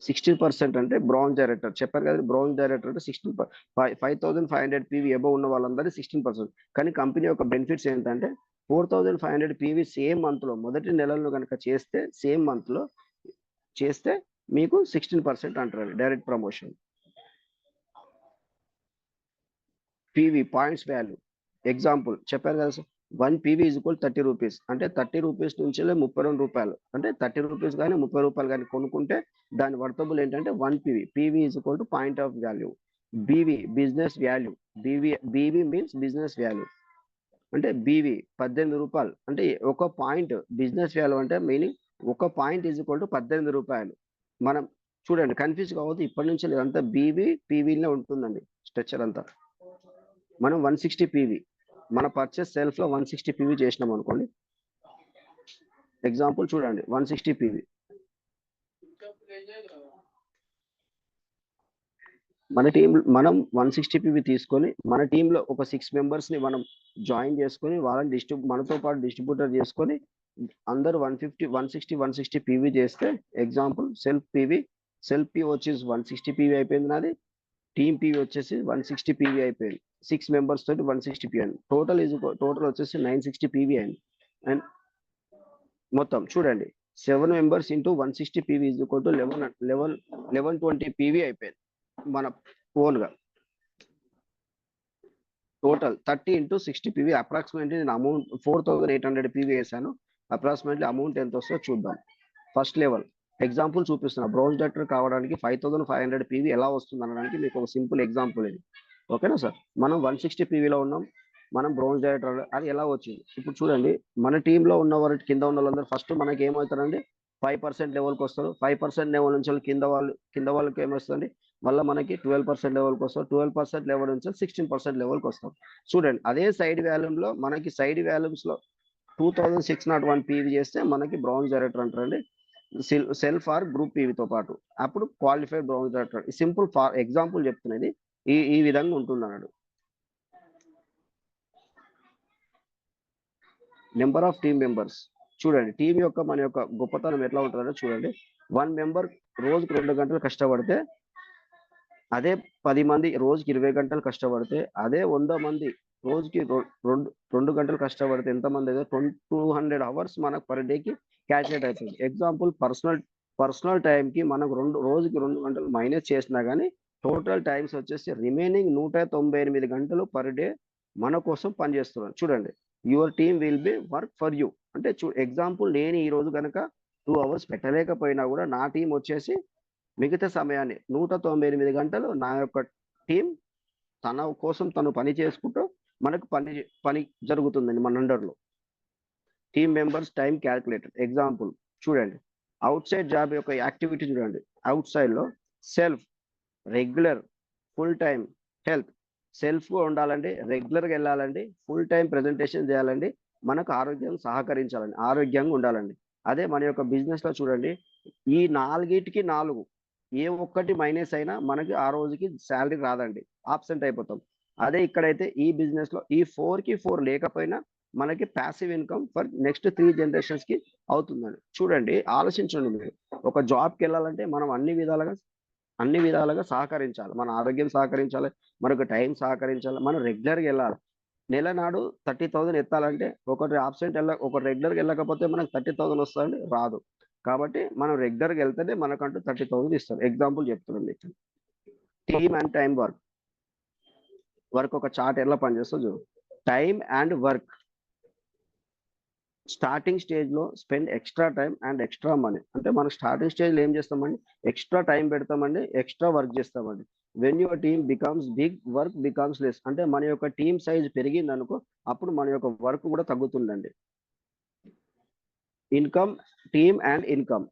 A: 16% అంటే బ్రాంజ్ డైరెక్టర్. చెప్పారు కదా, బ్రాంజ్ డైరెక్టర్ అంటే 5500 పీవీ అబవ్ ఉన్న వాళ్ళందరూ 16%. కానీ కంపెనీ యొక్క బెనిఫిట్స్ ఏంటంటే 4500 పీవీ సేమ్ మంత్ లో మొదటి నెలలో కనుక చేస్తే, సేమ్ మంత్ లో చేస్తే మీకు 16% అంటారు direct promotion. PV points value example చెప్పారు కదా sir, 1 PV is equal 30 rupees. అంటే 30 రూపీస్ నుంచి 32 రూపాయలు. అంటే 30 రూపీస్ కానీ 30 రూపాయలు కానీ కొనుక్కుంటే దాని వర్తబుల్ ఏంటంటే 1 PV. PV is equal to point of value. BV business value. BV means business value. అంటే బీవీ 18 రూపాయలు. అంటే ఒక పాయింట్ బిజినెస్ వాల్యూ అంటే మీనింగ్ ఒక పాయింట్ ఈజ్ ఈక్వల్ టు 18 రూపాయలు. మనం చూడండి, కన్ఫ్యూజ్ కావద్దు. ఇప్పటి నుంచి ఇదంతా పీవీలో ఉంటుందండి స్ట్రక్చర్ అంతా. మనం 160 పీవీ మన పర్చేస్ సెల్ఫ్ లో 160 పీవీ చేసినాం అనుకోండి. ఎగ్జాంపుల్ చూడండి, 160 పీవీ మన టీం, మనం 160 పీవీ తీసుకొని మన టీంలో ఒక 6 మెంబర్స్ ని మనం జాయిన్ చేసుకొని వాళ్ళని మనతో పాటు డిస్ట్రిబ్యూటర్ చేసుకొని అందరూ 160 పీవీ చేస్తే, ఎగ్జాంపుల్ సెల్ఫ్ పీవీ వచ్చేసి 160 పీవీ అయిపోయింది నాది. టీమ్ పీవీ వచ్చేసి 160 పీవీ అయిపోయింది. 6 మెంబర్స్ తోటి 160 పీవీ అయింది. టోటల్ వచ్చేసి 960 పీవీ అయింది. అండ్ మొత్తం చూడండి, 7 members into 160 PV is equal to 1120 PV అయిపోయింది మన ఓన్ గా. టోటల్ 30 into 60 PV అప్రాక్సిమేట్లీ నేను అమౌంట్ 4800 PV వేసాను. అప్రాక్సిమేట్లీ అమౌంట్ ఎంత వస్తుందో చూద్దాం. ఫస్ట్ లెవెల్ ఎగ్జాంపుల్ చూపిస్తున్నా. బ్రౌజ్ డైరెక్టర్ కావడానికి 5500 PV ఎలా వస్తుంది అనడానికి మీకు ఒక సింపుల్ ఎగ్జాంపుల్ ఇది. ఓకేనా సార్? మనం 160 PVలో ఉన్నాం, మనం బ్రౌజ్ డైరెక్టర్ అది ఎలా వచ్చింది ఇప్పుడు చూడండి. మన టీంలో ఉన్న వారి కింద ఉన్న వాళ్ళందరూ ఫస్ట్ మనకి ఏమవుతారండి 5% లెవెల్కి వస్తారు. 5% లెవెల్ నుంచి కింద వాళ్ళకి ఏమొస్తుంది మళ్ళీ మనకి 12% లెవెల్కి వస్తారు. 12% లెవెల్ నుంచి 16% లెవెల్కి వస్తాం. చూడండి అదే సైడ్ వాల్యూమ్లో మనకి సైడ్ వాల్యూమ్స్లో 2601 PV చేస్తే మనకి బ్రౌన్స్ డైరెక్టర్ అంటారండి. సెల్ఫ్ ఆర్ గ్రూప్ పీవీతో పాటు అప్పుడు qualified bronze director. Simple for example చెప్తున్నది ఈ విధంగా ఉంటుంది అన్నాడు. నెంబర్ ఆఫ్ టీమ్ మెంబర్స్ చూడండి. టీం యొక్క మన యొక్క గొప్పతనం ఎట్లా ఉంటుందో చూడండి. 1 మెంబర్ రోజుకు 2 గంటలు కష్టపడితే, అదే 10 మంది రోజుకి 20 గంటలు కష్టపడితే, అదే 100 మంది రోజుకి 2 గంటలు కష్టపడితే ఎంతమంది అయితే 200 hours మనకు పర్ డేకి క్యాల్కులేట్ అవుతుంది. ఎగ్జాంపుల్ పర్సనల్ టైంకి మనకు రోజుకి 2 గంటలు మైనస్ చేసినా కానీ టోటల్ టైమ్స్ వచ్చేసి రిమైనింగ్ 198 గంటలు పర్ డే మన కోసం పనిచేస్తున్నారు. చూడండి your team will be work for you అంటే ఎగ్జాంపుల్ నేను ఈ రోజు కనుక 2 hours పెట్టలేకపోయినా కూడా నా టీం వచ్చేసి మిగతా సమయాన్ని 198 గంటలు నా యొక్క టీం తన కోసం తను పని చేసుకుంటూ మనకు పని జరుగుతుందండి మన అండర్లో. Team members time calculated example చూడండి. అవుట్ సైడ్ జాబ్ యొక్క యాక్టివిటీ చూడండి. అవుట్ సైడ్లో self, regular, full time, health. సెల్ఫ్గా ఉండాలండి, రెగ్యులర్గా వెళ్ళాలండి, ఫుల్ టైం ప్రెజెంటేషన్ చేయాలండి, మనకు ఆరోగ్యం సహకరించాలండి, ఆరోగ్యంగా ఉండాలండి. అదే మన యొక్క బిజినెస్లో చూడండి ఈ 4కి 4 ఏ ఒక్కటి మైనస్ అయినా మనకి ఆ రోజుకి శాలరీ రాదండి, ఆబ్సెంట్ అయిపోతాం. అదే ఇక్కడైతే ఈ బిజినెస్లో ఈ 4కి 4 లేకపోయినా మనకి passive income for next 3 generations కి అవుతుందండి. చూడండి ఆలోచించండి మీరు. ఒక జాబ్కి వెళ్ళాలంటే మనం అన్ని విధాలుగా సహకరించాలి. మన ఆరోగ్యం సహకరించాలి, మనకు టైం సహకరించాలి, మనం రెగ్యులర్గా వెళ్ళాలి. నెల నాడు 30,000 ఎత్తాలంటే ఒకటి ఒకటి రెగ్యులర్గా వెళ్ళకపోతే మనకు 30,000 వస్తుందండి, రాదు. కాబట్టి మనం రెగ్యులర్గా వెళ్తేనే మనకంటూ 30,000 ఇస్తారు. ఎగ్జాంపుల్ చెప్తున్నాను మీకు. టీమ్ అండ్ టైం వర్క్ ఒక చార్ట్ ఎలా పనిచేస్తుందో చూడు. టైం అండ్ వర్క్ స్టార్టింగ్ స్టేజ్లో spend extra time and extra money. అంటే మనం స్టార్టింగ్ స్టేజ్లో ఏం చేస్తామండి, ఎక్స్ట్రా టైం పెడతామండి, ఎక్స్ట్రా వర్క్ చేస్తామండి. When your team becomes big, work becomes less. అంటే మన యొక్క టీమ్ సైజ్ పెరిగింది అనుకో, అప్పుడు మన యొక్క వర్క్ కూడా తగ్గుతుందండి. ఇన్కమ్, టీమ్ అండ్ ఇన్కమ్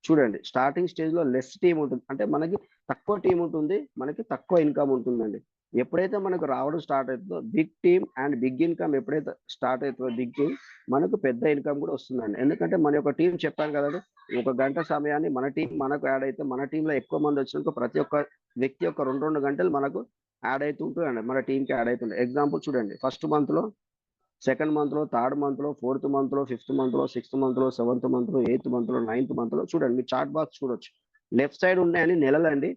A: చూడండి. స్టార్టింగ్ స్టేజ్లో లెస్ టీమ్ ఉంటుంది, అంటే మనకి తక్కువ టీం ఉంటుంది, మనకి తక్కువ ఇన్కమ్ ఉంటుందండి. ఎప్పుడైతే మనకు రావడం స్టార్ట్ అవుతుందో big team and big income ఎప్పుడైతే స్టార్ట్ అవుతుందో బిగ్ టీమ్ మనకు పెద్ద ఇన్కమ్ కూడా వస్తుందండి. ఎందుకంటే మన యొక్క టీం చెప్పాను కదండి, 1 గంట సమయాన్ని మన టీం మనకు యాడ్ అయితే మన టీంలో ఎక్కువ మంది వచ్చినాక ప్రతి ఒక్క వ్యక్తి యొక్క 2 గంటలు మనకు యాడ్ అవుతుంటుందండి, మన టీంకి యాడ్ అవుతుంది. ఎగ్జాంపుల్ చూడండి. ఫస్ట్ మంత్లో, సెకండ్ మంత్లో, థర్డ్ మంత్లో, 4th మంత్లో, 5th మంత్లో, 6th మంత్లో, 7th మంత్లో, 8th మంత్లో, 9th మంత్లో చూడండి. మీ చార్ట్ బాక్స్ చూడొచ్చు. లెఫ్ట్ సైడ్ ఉన్నాయని నెలలండి,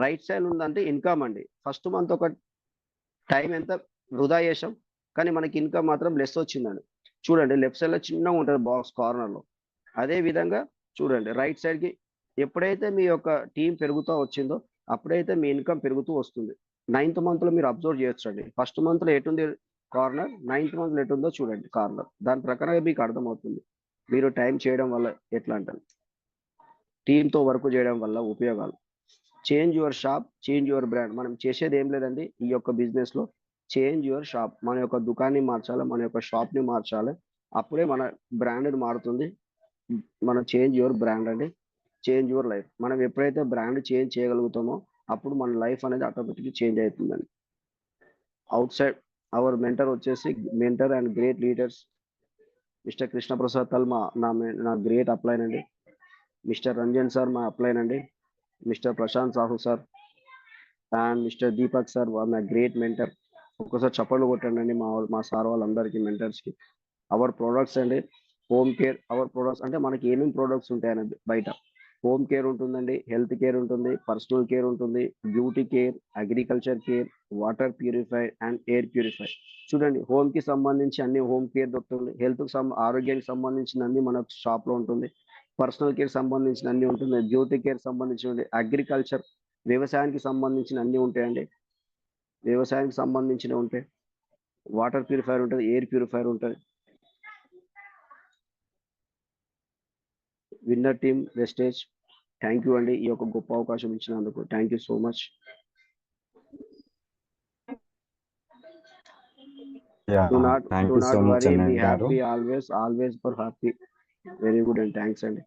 A: రైట్ సైడ్ ఉందంటే ఇన్కమ్ అండి. ఫస్ట్ మంత్ ఒక టైం ఎంత వృధా చేసాం, కానీ మనకి ఇన్కమ్ మాత్రం లెస్ వచ్చిందండి. చూడండి లెఫ్ట్ సైడ్లో చిన్నగా ఉంటుంది బాక్స్ కార్నర్లో. అదే విధంగా చూడండి రైట్ సైడ్కి ఎప్పుడైతే మీ యొక్క టీం పెరుగుతూ వచ్చిందో అప్పుడైతే మీ ఇన్కమ్ పెరుగుతూ వస్తుంది. 9th మంత్లో మీరు అబ్జర్వ్ చేయొచ్చు అండి. ఫస్ట్ మంత్లో ఎటుంది కార్నర్, 9th మంత్లో ఎటుందో చూడండి కార్నర్. దాని ప్రకారంగా మీకు అర్థమవుతుంది మీరు టైం చేయడం వల్ల ఎట్లా అంటారు. టీంతో వర్క్ చేయడం వల్ల ఉపయోగాలు. Change your shop, change your brand. మనం చేసేది ఏం లేదండి ఈ యొక్క బిజినెస్లో. చేంజ్ యువర్ షాప్, మన యొక్క దుకాణాన్ని మార్చాలి, మన యొక్క షాప్ని మార్చాలి, అప్పుడే మన బ్రాండ్ మారుతుంది. మనం చేంజ్ యువర్ బ్రాండ్ అండి, చేంజ్ యువర్ లైఫ్. మనం ఎప్పుడైతే బ్రాండ్ చేంజ్ చేయగలుగుతామో అప్పుడు మన లైఫ్ అనేది ఆటోమేటిక్గా చేంజ్ అవుతుందండి. అవుట్ సైడ్ అవర్ మెంటర్ వచ్చేసి mentor and great leaders mister Krishnaprasad Talma నా గ్రేట్ అప్లైన్ అండి. మిస్టర్ రంజన్ సార్ మా అప్లైన్ అండి. Mister Prashanth Sahu sir and mister Deepak sir నా గ్రేట్ మెంటర్. ఒక్కసారి చప్పట్లు కొట్టండి మా సార్ వాళ్ళందరికీ మెంటర్స్కి. అవర్ ప్రోడక్ట్స్ అండి, హోమ్ కేర్. అవర్ ప్రోడక్ట్స్ అంటే మనకి ఏమేమి ప్రోడక్ట్స్ ఉంటాయని బయట హోమ్ కేర్ ఉంటుందండి, హెల్త్ కేర్ ఉంటుంది, పర్సనల్ కేర్ ఉంటుంది, beauty care, agriculture care, water purify and air purify. చూడండి హోమ్కి సంబంధించి అన్ని హోమ్ కేర్ దొరుకుతుంది, హెల్త్కి ఆరోగ్యానికి సంబంధించిన అన్ని మన షాప్లో ఉంటుంది, పర్సనల్ కేర్ సంబంధించిన అన్ని ఉంటుంది, బ్యూటీ కేర్ సంబంధించిన, అగ్రికల్చర్ వ్యవసాయానికి సంబంధించిన అన్ని ఉంటాయండి, వ్యవసాయానికి సంబంధించిన ఉంటాయి. వాటర్ ప్యూరిఫైర్ ఉంటుంది, ఎయిర్ ప్యూరిఫైర్ ఉంటుంది. Winner team wastage, thank you అండి ఈ యొక్క గొప్ప అవకాశం ఇచ్చినందుకు. Thank you so much. Do not
B: thank you so much
A: worry, be
B: అన్నయ్య గారు.
A: happy, always for happy. Very good and thanks అండి.